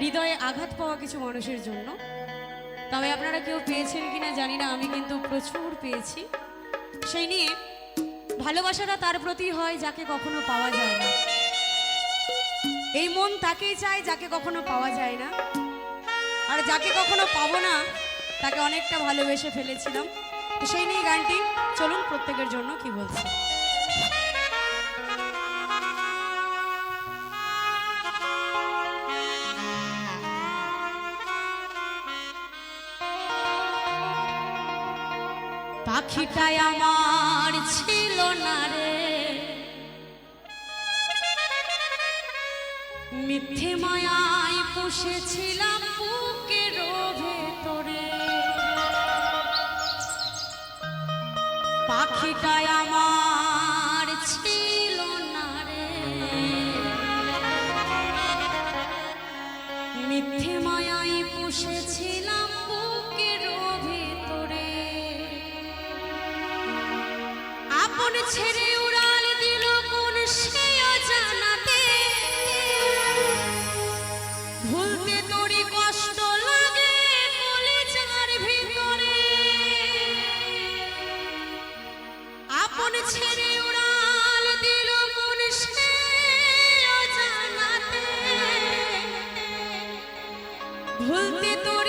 হৃদয়ে আঘাত পাওয়া কিছু মানুষের জন্য। তবে আপনারা কেউ পেয়েছেন কিনা জানি না, আমি কিন্তু প্রচুর পেয়েছি। সেই নিয়ে ভালোবাসাটা তার প্রতি হয় যাকে কখনো পাওয়া যায় না। এই মন তাকেই চায় যাকে কখনো পাওয়া যায় না, আর যাকে কখনো পাবো না তাকে অনেকটা ভালোবেসে ফেলেছিলাম। তো সেই নিয়ে গানটি চলুন প্রত্যেকের জন্য কি বলছি। পাখিটাই আমার ছিল না রে, মিথ্যে মায়ায় পুষেছিলাম বুকের ভেতরে। পাখিটাই আমার ছিল না রে, মিথ্যে মায়ায় পুষেছিলাম বুকের ভেতরে। আপন ছেড়ে উড়াল দিল কোন সে অজানাতে, ভুলতে তোরই কষ্ট লাগে কলিজার ভিতরে। আপন ছেড়ে উড়াল দিল কোন সে অজানাতে, ভুলতে তোর